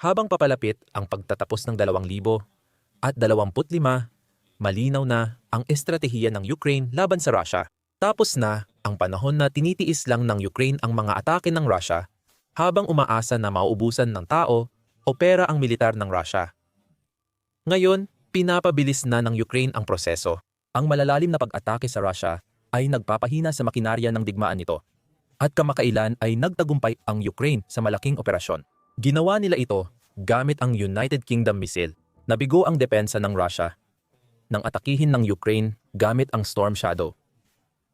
Habang papalapit ang pagtatapos ng 2025, malinaw na ang estratehiya ng Ukraine laban sa Russia. Tapos na ang panahon na tinitiis lang ng Ukraine ang mga atake ng Russia habang umaasa na mauubusan ng tao o pera ang militar ng Russia. Ngayon, pinapabilis na ng Ukraine ang proseso. Ang malalalim na pag-atake sa Russia ay nagpapahina sa makinarya ng digmaan nito. At kamakailan ay nagtagumpay ang Ukraine sa malaking operasyon. Ginawa nila ito gamit ang United Kingdom missile. Nabigo ang depensa ng Russia nang atakihin ng Ukraine gamit ang Storm Shadow,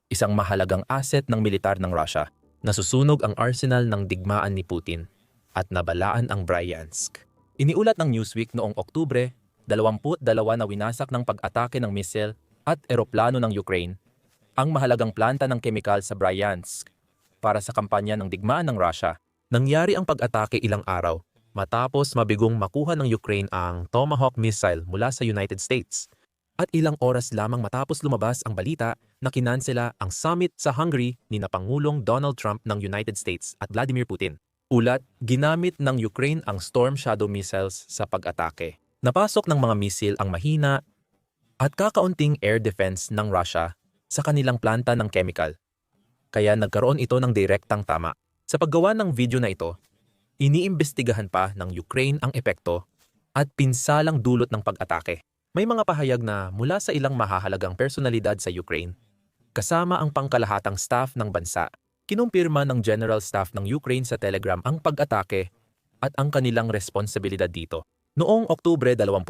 isang mahalagang asset ng militar ng Russia. Nasusunog ang arsenal ng digmaan ni Putin at nabalaan ang Bryansk. Iniulat ng Newsweek noong Oktubre 22 na winasak ng pag-atake ng missile at eroplano ng Ukraine ang mahalagang planta ng kemikal sa Bryansk para sa kampanya ng digmaan ng Russia. Nangyari ang pag-atake ilang araw matapos mabigong makuha ng Ukraine ang Tomahawk missile mula sa United States. At ilang oras lamang matapos lumabas ang balita na kinansela ang summit sa Hungary ni na Pangulong Donald Trump ng United States at Vladimir Putin. Ulat, ginamit ng Ukraine ang Storm Shadow missiles sa pag-atake. Napasok ng mga missile ang mahina at kakaunting air defense ng Russia sa kanilang planta ng chemical. Kaya nagkaroon ito ng direktang tama. Sa paggawa ng video na ito, iniimbestigahan pa ng Ukraine ang epekto at pinsalang dulot ng pag-atake. May mga pahayag na mula sa ilang mahahalagang personalidad sa Ukraine, kasama ang pangkalahatang staff ng bansa. Kinumpirma ng General Staff ng Ukraine sa Telegram ang pag-atake at ang kanilang responsibilidad dito. Noong Oktubre 21,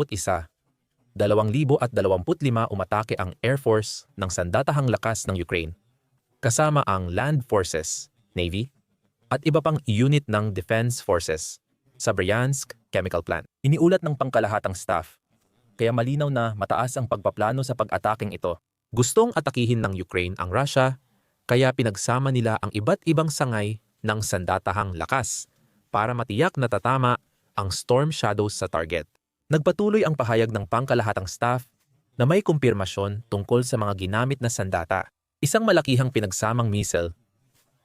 2025 umatake ang Air Force ng sandatahang lakas ng Ukraine, kasama ang Land Forces, Navy, at iba pang unit ng Defense Forces sa Bryansk Chemical Plant. Iniulat ng pangkalahatang staff, kaya malinaw na mataas ang pagpaplano sa pag-ataking ito. Gustong atakihin ng Ukraine ang Russia, kaya pinagsama nila ang iba't ibang sangay ng sandatahang lakas para matiyak na tatama ang Storm Shadows sa target. Nagpatuloy ang pahayag ng pangkalahatang staff na may kumpirmasyon tungkol sa mga ginamit na sandata. Isang malakihang pinagsamang missile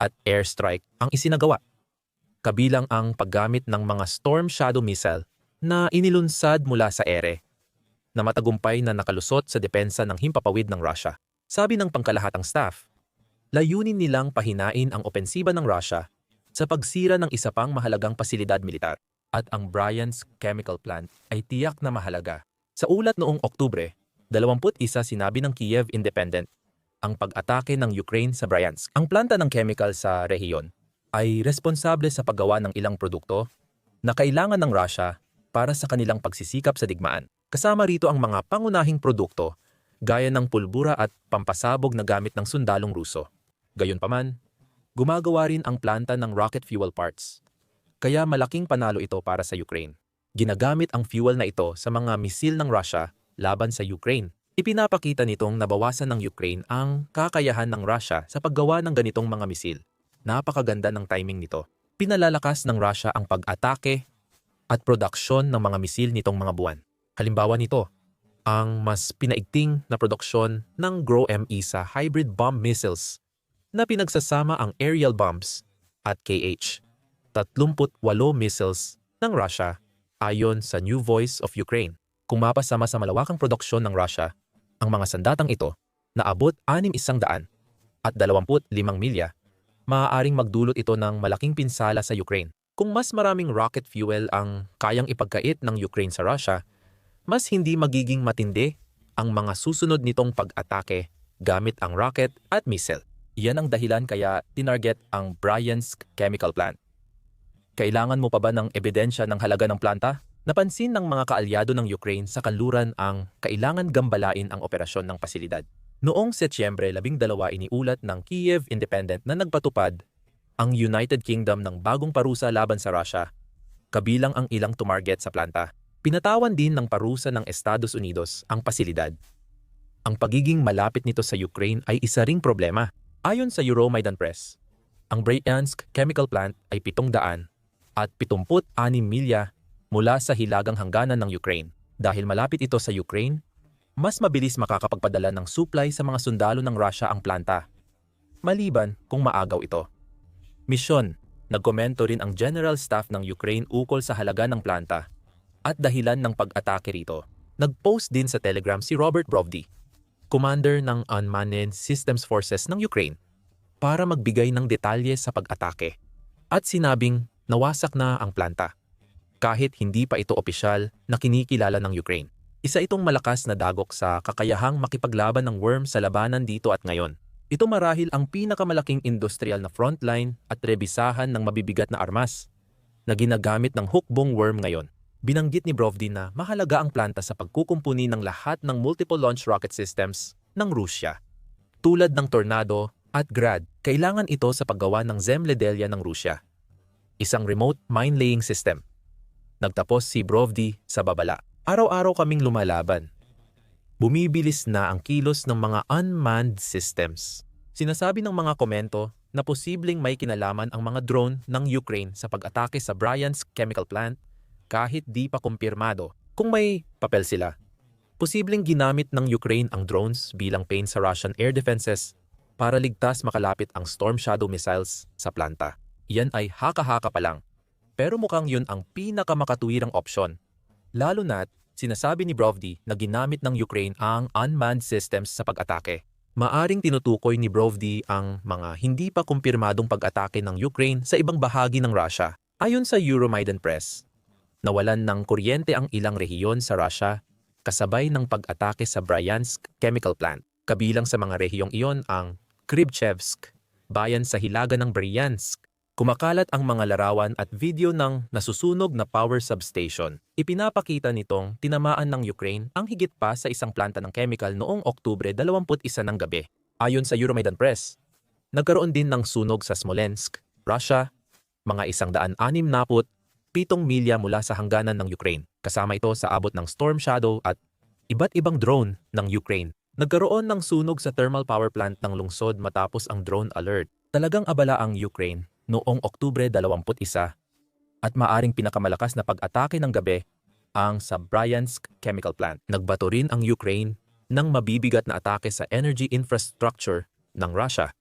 at airstrike ang isinagawa, kabilang ang paggamit ng mga Storm Shadow missile na inilunsad mula sa ere, na matagumpay na nakalusot sa depensa ng himpapawid ng Russia. Sabi ng pangkalahatang staff, layunin nilang pahinain ang opensiba ng Russia sa pagsira ng isa pang mahalagang pasilidad militar, at ang Bryansk Chemical Plant ay tiyak na mahalaga. Sa ulat noong Oktubre 21, sinabi ng Kiev Independent ang pag-atake ng Ukraine sa Bryansk. Ang planta ng chemical sa rehiyon ay responsable sa paggawa ng ilang produkto na kailangan ng Russia para sa kanilang pagsisikap sa digmaan. Kasama rito ang mga pangunahing produkto gaya ng pulbura at pampasabog na gamit ng sundalong Ruso. Gayunpaman, gumagawa rin ang planta ng rocket fuel parts, kaya malaking panalo ito para sa Ukraine. Ginagamit ang fuel na ito sa mga misil ng Russia laban sa Ukraine. Ipinapakita nitong nabawasan ng Ukraine ang kakayahan ng Russia sa paggawa ng ganitong mga misil. Napakaganda ng timing nito. Pinalalakas ng Russia ang pag-atake at produksyon ng mga misil nitong mga buwan. Halimbawa nito, ang mas pinaigting na produksyon ng GROW-ME sa hybrid bomb missiles na pinagsasama ang aerial bombs at Kh-38 missiles ng Russia ayon sa New Voice of Ukraine. Kung mapasama sa malawakang produksyon ng Russia, ang mga sandatang ito na abot 600 at 25 milya, maaaring magdulot ito ng malaking pinsala sa Ukraine. Kung mas maraming rocket fuel ang kayang ipagkait ng Ukraine sa Russia, mas hindi magiging matindi ang mga susunod nitong pag-atake gamit ang rocket at missile. Iyan ang dahilan kaya tinarget ang Bryansk Chemical Plant. Kailangan mo pa ba ng ebidensya ng halaga ng planta? Napansin ng mga kaalyado ng Ukraine sa kanluran ang kailangan gambalain ang operasyon ng pasilidad. Noong Setyembre 12 iniulat ng Kiev Independent na nagpatupad ang United Kingdom ng bagong parusa laban sa Russia, kabilang ang ilang tumarget sa planta. Pinatawan din ng parusa ng Estados Unidos ang pasilidad. Ang pagiging malapit nito sa Ukraine ay isa ring problema. Ayon sa Euromaidan Press, ang Bryansk Chemical Plant ay 700 at 76 milya mula sa hilagang hangganan ng Ukraine. Dahil malapit ito sa Ukraine, mas mabilis makakapagpadala ng supply sa mga sundalo ng Russia ang planta, maliban kung maagaw ito. Misyon. Nagkomento rin ang General Staff ng Ukraine ukol sa halaga ng planta at dahilan ng pag-atake rito. Nag-post din sa Telegram si Robert Brovdi, commander ng Unmanned Systems Forces ng Ukraine, para magbigay ng detalye sa pag-atake. At sinabing nawasak na ang planta, kahit hindi pa ito opisyal na kinikilala ng Ukraine. Isa itong malakas na dagok sa kakayahang makipaglaban ng worm sa labanan dito at ngayon. Ito marahil ang pinakamalaking industrial na frontline at rebisahan ng mabibigat na armas na ginagamit ng hukbong worm ngayon. Binanggit ni Brovdi na mahalaga ang planta sa pagkukumpuni ng lahat ng multiple launch rocket systems ng Rusya. Tulad ng Tornado at Grad, kailangan ito sa paggawa ng Zemlyadelya ng Rusya, isang remote mine-laying system. Nagtapos si Brovdi sa babala. Araw-araw kaming lumalaban. Bumibilis na ang kilos ng mga unmanned systems. Sinasabi ng mga komento na posibleng may kinalaman ang mga drone ng Ukraine sa pag-atake sa Bryansk chemical plant kahit di pa kumpirmado kung may papel sila. Posibleng ginamit ng Ukraine ang drones bilang pain sa Russian air defenses para ligtas makalapit ang Storm Shadow missiles sa planta. Iyan ay haka-haka pa lang. Pero mukhang yun ang pinakamakatuwirang opsyon. Lalo na't sinasabi ni Brovdi na ginamit ng Ukraine ang unmanned systems sa pag-atake. Maaring tinutukoy ni Brovdi ang mga hindi pa kumpirmadong pag-atake ng Ukraine sa ibang bahagi ng Russia. Ayon sa Euromaidan Press, nawalan ng kuryente ang ilang rehiyon sa Russia kasabay ng pag-atake sa Bryansk chemical plant. Kabilang sa mga rehiyong iyon ang Krybchevsk, bayan sa hilaga ng Bryansk. Kumakalat ang mga larawan at video ng nasusunog na power substation. Ipinapakita nitong tinamaan ng Ukraine ang higit pa sa isang planta ng chemical noong Oktubre 21 ng gabi. Ayon sa Euromaidan Press, nagkaroon din ng sunog sa Smolensk, Russia, mga 167 milya mula sa hangganan ng Ukraine. Kasama ito sa abot ng Storm Shadow at iba't ibang drone ng Ukraine. Nagkaroon ng sunog sa thermal power plant ng lungsod matapos ang drone alert. Talagang abala ang Ukraine noong Oktubre 21 at maaring pinakamalakas na pag-atake ng gabi ang sa Bryansk chemical plant. Nagbato rin ang Ukraine ng mabibigat na atake sa energy infrastructure ng Russia.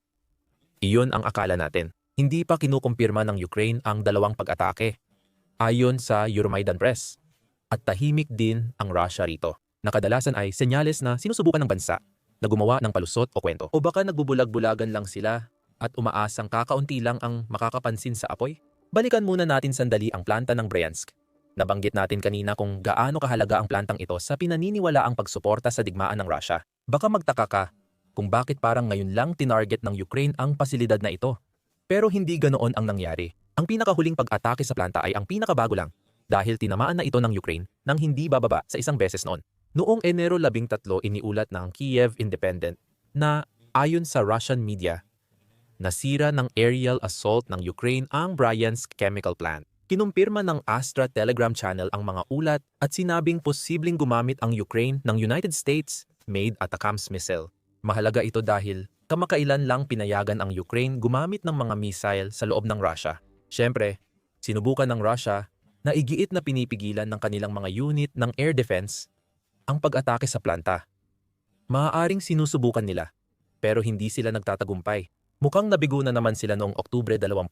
Iyon ang akala natin. Hindi pa kinukumpirma ng Ukraine ang dalawang pag-atake, ayon sa Euromaidan Press. At tahimik din ang Russia rito, na kadalasan ay senyales na sinusubukan ng bansa na gumawa ng palusot o kwento. O baka nagbubulag-bulagan lang sila at umaasang kakaunti lang ang makakapansin sa apoy? Balikan muna natin sandali ang planta ng Bryansk. Nabanggit natin kanina kung gaano kahalaga ang plantang ito sa pinaniniwalaang pagsuporta sa digmaan ng Russia. Baka magtaka ka kung bakit parang ngayon lang tinarget ng Ukraine ang pasilidad na ito. Pero hindi ganoon ang nangyari. Ang pinakahuling pag-atake sa planta ay ang pinakabago lang dahil tinamaan na ito ng Ukraine nang hindi bababa sa isang beses noon. Noong Enero 13 iniulat ng Kiev Independent na ayon sa Russian media, nasira ng aerial assault ng Ukraine ang Bryansk chemical plant. Kinumpirma ng Astra Telegram channel ang mga ulat at sinabing posibleng gumamit ang Ukraine ng United States-made ATACMS missile. Mahalaga ito dahil kamakailan lang pinayagan ang Ukraine gumamit ng mga missile sa loob ng Russia. Siyempre, sinubukan ng Russia na igiit na pinipigilan ng kanilang mga unit ng air defense ang pag-atake sa planta. Maaaring sinusubukan nila, pero hindi sila nagtatagumpay. Mukhang nabigo na naman sila noong Oktubre 21.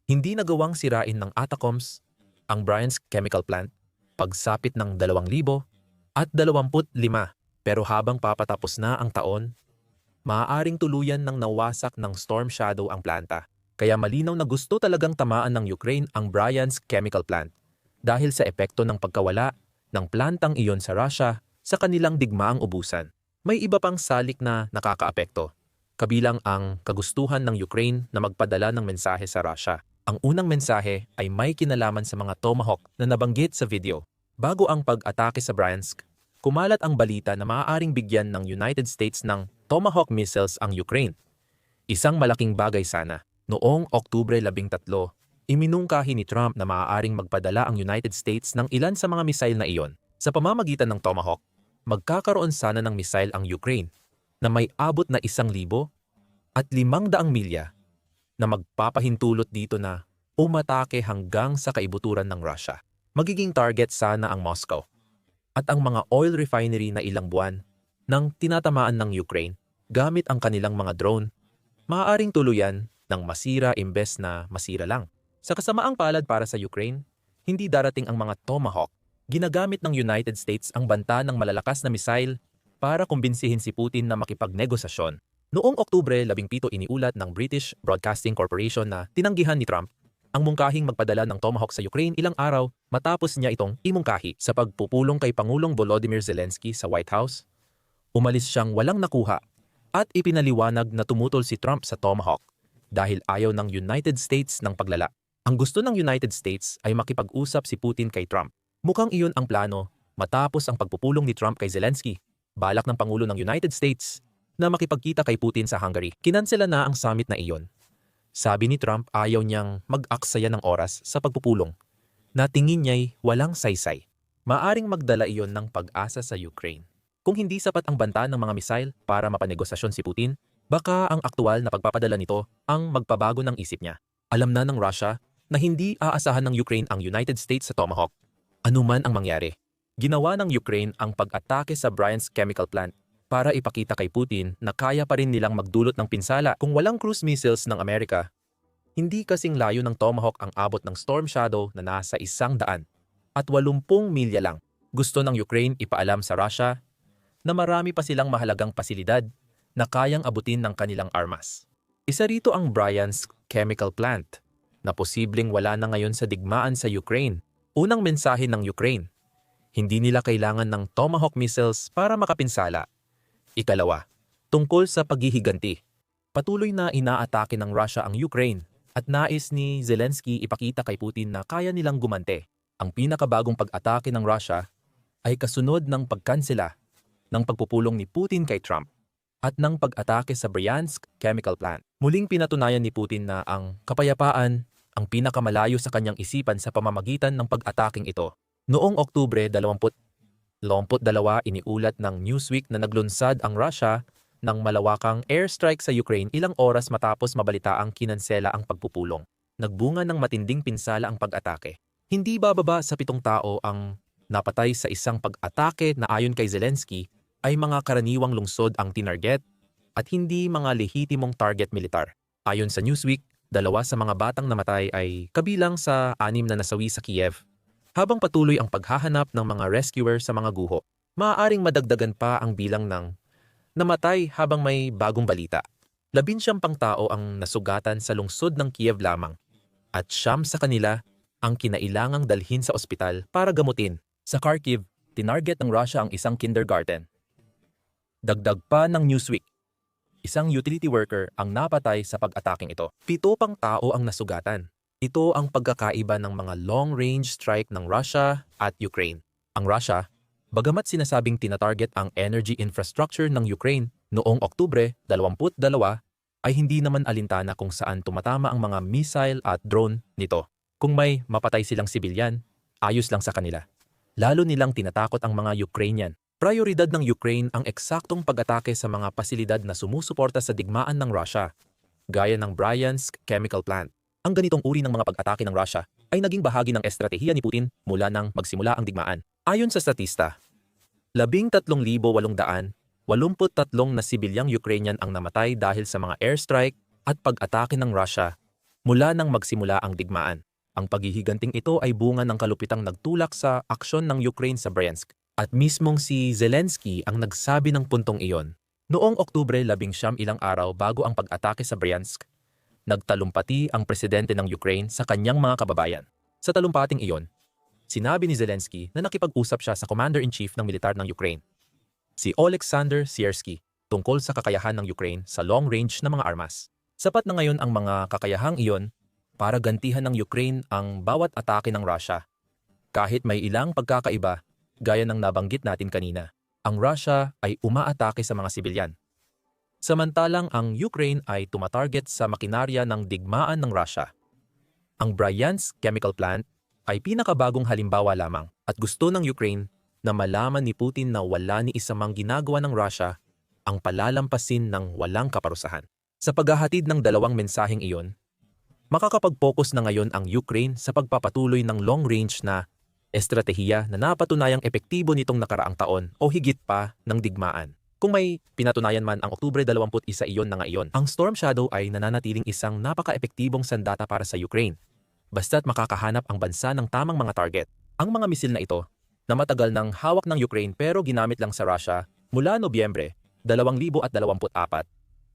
Hindi nagawang sirain ng ATACMS ang Bryansk chemical plant pagsapit ng 2,025. Pero habang papatapos na ang taon, maaaring tuluyan ng nawasak ng Storm Shadow ang planta. Kaya malinaw na gusto talagang tamaan ng Ukraine ang Bryansk chemical plant dahil sa epekto ng pagkawala ng plantang iyon sa Russia sa kanilang digmaang ubusan. May iba pang salik na nakakaapekto. Kabilang ang kagustuhan ng Ukraine na magpadala ng mensahe sa Russia. Ang unang mensahe ay may kinalaman sa mga Tomahawk na nabanggit sa video. Bago ang pag-atake sa Bryansk, kumalat ang balita na maaaring bigyan ng United States ng Tomahawk missiles ang Ukraine. Isang malaking bagay sana. Noong Oktubre 13, iminungkahi ni Trump na maaaring magpadala ang United States ng ilan sa mga missile na iyon. Sa pamamagitan ng Tomahawk, magkakaroon sana ng missile ang Ukraine na may abot na 1,000 at 500 milya na magpapahintulot dito na umatake hanggang sa kaibuturan ng Russia. Magiging target sana ang Moscow at ang mga oil refinery na ilang buwan nang tinatamaan ng Ukraine gamit ang kanilang mga drone. Maaaring tuluyan ng masira imbes na masira lang. Sa kasamaang palad para sa Ukraine, hindi darating ang mga Tomahawk. Ginagamit ng United States ang banta ng malalakas na misail para kumbinsihin si Putin na makipagnegosasyon. Noong Oktubre 17 iniulat ng British Broadcasting Corporation na tinanggihan ni Trump ang mungkahing magpadala ng Tomahawk sa Ukraine ilang araw matapos niya itong imungkahi. Sa pagpupulong kay Pangulong Volodymyr Zelensky sa White House, umalis siyang walang nakuha at ipinaliwanag na tumutol si Trump sa Tomahawk dahil ayaw ng United States ng paglala. Ang gusto ng United States ay makipag-usap si Putin kay Trump. Mukhang iyon ang plano matapos ang pagpupulong ni Trump kay Zelensky. Balak ng Pangulo ng United States na makipagkita kay Putin sa Hungary. Kinansela na ang summit na iyon. Sabi ni Trump ayaw niyang mag-aksaya ng oras sa pagpupulong na tingin niya'y walang saysay. Maaring magdala iyon ng pag-asa sa Ukraine. Kung hindi sapat ang banta ng mga misail para mapanegosasyon si Putin, baka ang aktual na pagpapadala nito ang magpabago ng isip niya. Alam na ng Russia na hindi aasahan ng Ukraine ang United States sa Tomahawk. Ano man ang mangyari, ginawa ng Ukraine ang pag-atake sa Bryansk chemical plant para ipakita kay Putin na kaya pa rin nilang magdulot ng pinsala kung walang cruise missiles ng Amerika. Hindi kasing layo ng Tomahawk ang abot ng Storm Shadow na nasa 180 milya lang. Gusto ng Ukraine ipaalam sa Russia na marami pa silang mahalagang pasilidad na kayang abutin ng kanilang armas. Isa rito ang Bryansk chemical plant na posibleng wala na ngayon sa digmaan sa Ukraine. Unang mensahe ng Ukraine, hindi nila kailangan ng Tomahawk missiles para makapinsala. Ikalawa, tungkol sa paghihiganti. Patuloy na inaatake ng Russia ang Ukraine at nais ni Zelensky ipakita kay Putin na kaya nilang gumante. Ang pinakabagong pag-atake ng Russia ay kasunod ng pagkansela ng pagpupulong ni Putin kay Trump at ng pag-atake sa Bryansk chemical plant. Muling pinatunayan ni Putin na ang kapayapaan ang pinakamalayo sa kanyang isipan sa pamamagitan ng pag-ataking ito. Noong Oktubre 22 iniulat ng Newsweek na naglunsad ang Russia ng malawakang airstrike sa Ukraine ilang oras matapos mabalitaang kinansela ang pagpupulong. Nagbunga ng matinding pinsala ang pag-atake. Hindi bababa sa 7 tao ang napatay sa isang pag-atake na ayon kay Zelensky ay mga karaniwang lungsod ang tinarget at hindi mga lehitimong target militar. Ayon sa Newsweek, 2 sa mga batang namatay ay kabilang sa 6 na nasawi sa Kiev. Habang patuloy ang paghahanap ng mga rescuer sa mga guho, maaaring madagdagan pa ang bilang ng namatay habang may bagong balita. 19 pang tao ang nasugatan sa lungsod ng Kiev lamang at 9 sa kanila ang kinailangang dalhin sa ospital para gamutin. Sa Kharkiv, tinarget ng Russia ang isang kindergarten. Dagdag pa ng Newsweek, isang utility worker ang napatay sa pag-ataking ito. 7 pang tao ang nasugatan. Ito ang pagkakaiba ng mga long-range strike ng Russia at Ukraine. Ang Russia, bagamat sinasabing tinatarget ang energy infrastructure ng Ukraine noong Oktubre 22, ay hindi naman alintana kung saan tumatama ang mga missile at drone nito. Kung may mapatay silang sibilyan, ayos lang sa kanila. Lalo nilang tinatakot ang mga Ukrainian. Prioridad ng Ukraine ang eksaktong pag-atake sa mga pasilidad na sumusuporta sa digmaan ng Russia, gaya ng Bryansk chemical plant. Ang ganitong uri ng mga pag-atake ng Russia ay naging bahagi ng estratehiya ni Putin mula nang magsimula ang digmaan. Ayon sa statista, 13,883 na sibilyang Ukrainian ang namatay dahil sa mga airstrike at pag-atake ng Russia mula nang magsimula ang digmaan. Ang paghihiganting ito ay bunga ng kalupitang nagtulak sa aksyon ng Ukraine sa Bryansk. At mismong si Zelensky ang nagsabi ng puntong iyon. Noong Oktubre 19 ilang araw bago ang pag-atake sa Bryansk, nagtalumpati ang presidente ng Ukraine sa kanyang mga kababayan. Sa talumpating iyon, sinabi ni Zelensky na nakipag-usap siya sa Commander-in-Chief ng militar ng Ukraine, si Oleksandr Siersky, tungkol sa kakayahan ng Ukraine sa long-range na mga armas. Sapat na ngayon ang mga kakayahang iyon para gantihan ng Ukraine ang bawat atake ng Russia. Kahit may ilang pagkakaiba, gaya ng nabanggit natin kanina, ang Russia ay umaatake sa mga sibilyan. Samantalang ang Ukraine ay tumatarget sa makinarya ng digmaan ng Russia. Ang Bryansk chemical plant ay pinakabagong halimbawa lamang at gusto ng Ukraine na malaman ni Putin na wala ni isa mang ginagawa ng Russia ang palalampasin ng walang kaparusahan. Sa paghahatid ng dalawang mensaheng iyon, makakapag-focus na ngayon ang Ukraine sa pagpapatuloy ng long-range na estratehiya na napatunayang epektibo nitong nakaraang taon o higit pa ng digmaan. Kung may pinatunayan man ang Oktubre 21 iyon na ngayon, ang Storm Shadow ay nananatiling isang napaka-epektibong sandata para sa Ukraine. basta't makakahanap ang bansa ng tamang mga target. Ang mga misil na ito, na matagal nang hawak ng Ukraine pero ginamit lang sa Russia mula Nobyembre 2024,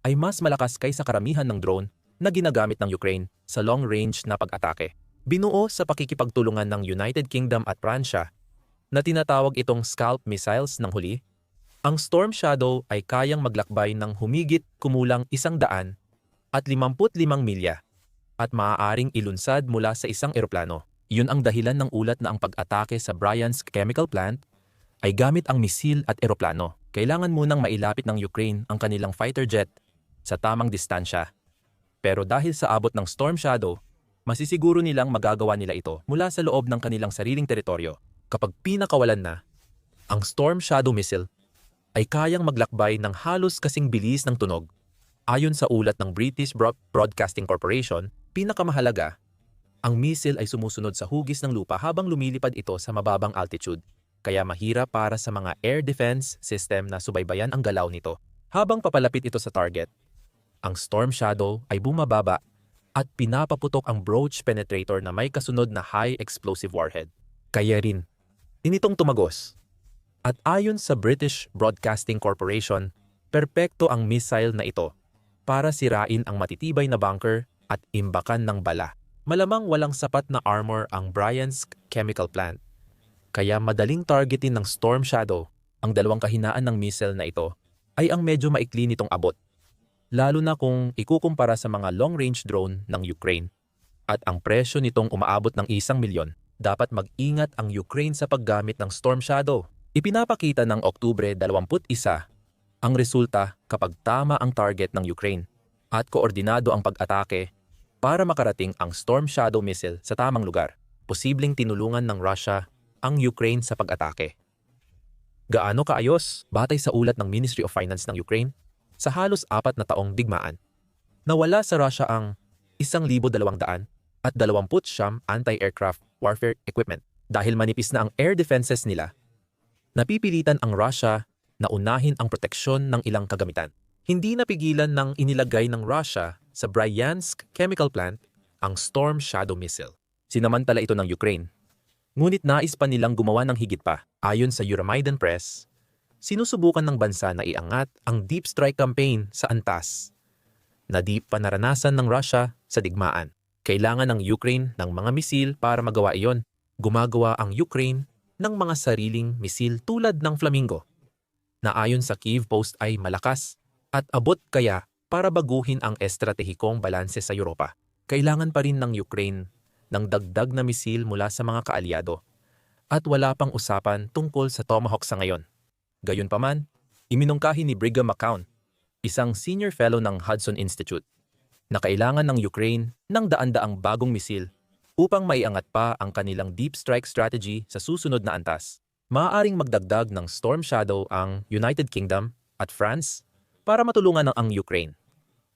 ay mas malakas kaysa karamihan ng drone na ginagamit ng Ukraine sa long-range na pag-atake. Binuo sa pakikipagtulungan ng United Kingdom at Pransya na tinatawag itong Scalp missiles ng huli, ang Storm Shadow ay kayang maglakbay ng humigit kumulang 155 milya at maaaring ilunsad mula sa isang eroplano. Iyon ang dahilan ng ulat na ang pag-atake sa Bryansk Chemical Plant ay gamit ang misil at eroplano. Kailangan munang mailapit ng Ukraine ang kanilang fighter jet sa tamang distansya. Pero dahil sa abot ng Storm Shadow, masisiguro nilang magagawa nila ito mula sa loob ng kanilang sariling teritoryo. Kapag pinakawalan na, ang Storm Shadow missile ay kayang maglakbay ng halos kasing bilis ng tunog. Ayon sa ulat ng British Broadcasting Corporation, pinakamahalaga, ang missile ay sumusunod sa hugis ng lupa habang lumilipad ito sa mababang altitude, kaya mahirap para sa mga air defense system na subaybayan ang galaw nito. Habang papalapit ito sa target, ang Storm Shadow ay bumababa at pinapaputok ang Broach Penetrator na may kasunod na high explosive warhead. Kaya rin, initong tumagos. At ayon sa British Broadcasting Corporation, perpekto ang missile na ito para sirain ang matitibay na bunker at imbakan ng bala. Malamang walang sapat na armor ang Bryansk Chemical Plant, kaya madaling targetin ng Storm Shadow. Ang dalawang kahinaan ng missile na ito ay ang medyo maikli nitong abot, lalo na kung ikukumpara sa mga long-range drone ng Ukraine. At ang presyo nitong umaabot ng 1 milyon. Dapat mag-ingat ang Ukraine sa paggamit ng Storm Shadow. Ipinapakita ng Oktubre 21 ang resulta kapag tama ang target ng Ukraine at koordinado ang pag-atake para makarating ang Storm Shadow missile sa tamang lugar. Posibleng tinulungan ng Russia ang Ukraine sa pag-atake. Gaano kaayos? Batay sa ulat ng Ministry of Finance ng Ukraine, sa halos 4 na taong digmaan, nawala sa Russia ang 1,200 at 20 anti-aircraft warfare equipment. Dahil manipis na ang air defenses nila, napipilitan ang Russia na unahin ang proteksyon ng ilang kagamitan. Hindi napigilan ng inilagay ng Russia sa Bryansk Chemical Plant ang Storm Shadow missile. Sinamantala ito ng Ukraine. Ngunit nais pa nilang gumawa ng higit pa. Ayon sa Euromaidan Press, sinusubukan ng bansa na iangat ang deep strike campaign sa antas na di pa naranasan ng Russia sa digmaan. Kailangan ng Ukraine ng mga misil para magawa iyon. Gumagawa ang Ukraine ng mga sariling misil tulad ng Flamingo, na ayon sa Kyiv Post ay malakas at abot kaya para baguhin ang estratehikong balanse sa Europa. Kailangan pa rin ng Ukraine ng dagdag na misil mula sa mga kaalyado at wala pang usapan tungkol sa Tomahawk sa ngayon. Gayunpaman, iminungkahi ni Brigham McCown, isang senior fellow ng Hudson Institute, na kailangan ng Ukraine ng daan-daang bagong misil upang maiangat pa ang kanilang deep strike strategy sa susunod na antas. Maaaring magdagdag ng Storm Shadow ang United Kingdom at France para matulungan ang Ukraine.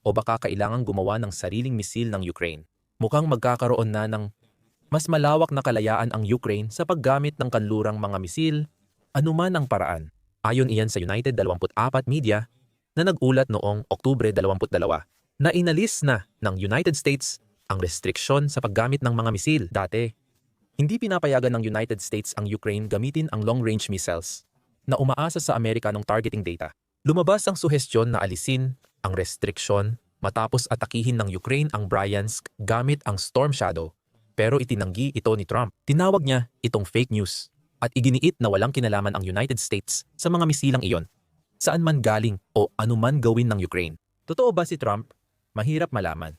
O baka kailangang gumawa ng sariling misil ng Ukraine. Mukhang magkakaroon na ng mas malawak na kalayaan ang Ukraine sa paggamit ng kanlurang mga misil, anuman ang paraan. Ayon iyan sa United 24 Media na nag-ulat noong Oktubre 22 na inalis na ng United States ang restriksyon sa paggamit ng mga misil. Dati, hindi pinapayagan ng United States ang Ukraine gamitin ang long-range missiles na umaasa sa Amerikanong targeting data. Lumabas ang suhestyon na alisin ang restriksyon matapos atakihin ng Ukraine ang Bryansk gamit ang Storm Shadow, pero itinanggi ito ni Trump. Tinawag niya itong fake news at iginiit na walang kinalaman ang United States sa mga misilang iyon, saan man galing o anuman gawin ng Ukraine. Totoo ba si Trump? Mahirap malaman.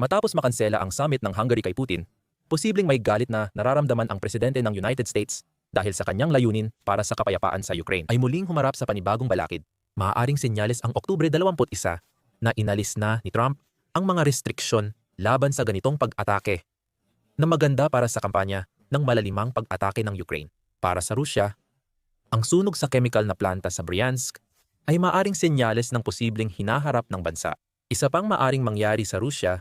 Matapos makansela ang summit ng Hungary kay Putin, posibleng may galit na nararamdaman ang presidente ng United States dahil sa kanyang layunin para sa kapayapaan sa Ukraine ay muling humarap sa panibagong balakid. Maaaring senyales ang Oktubre 21 na inalis na ni Trump ang mga restriksyon laban sa ganitong pag-atake na maganda para sa kampanya ng malalimang pag-atake ng Ukraine. Para sa Rusya, ang sunog sa chemical na planta sa Bryansk ay maaaring senyales ng posibleng hinaharap ng bansa. Isa pang maaaring mangyari sa Rusya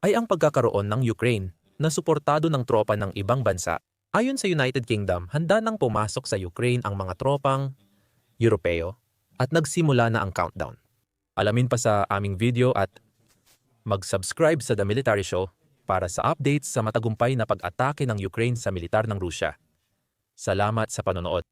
ay ang pagkakaroon ng Ukraine na suportado ng tropa ng ibang bansa. Ayon sa United Kingdom, handa nang pumasok sa Ukraine ang mga tropang Europeo at nagsimula na ang countdown. Alamin pa sa aming video at mag-subscribe sa The Military Show para sa updates sa matagumpay na pag-atake ng Ukraine sa militar ng Rusya. Salamat sa panonood.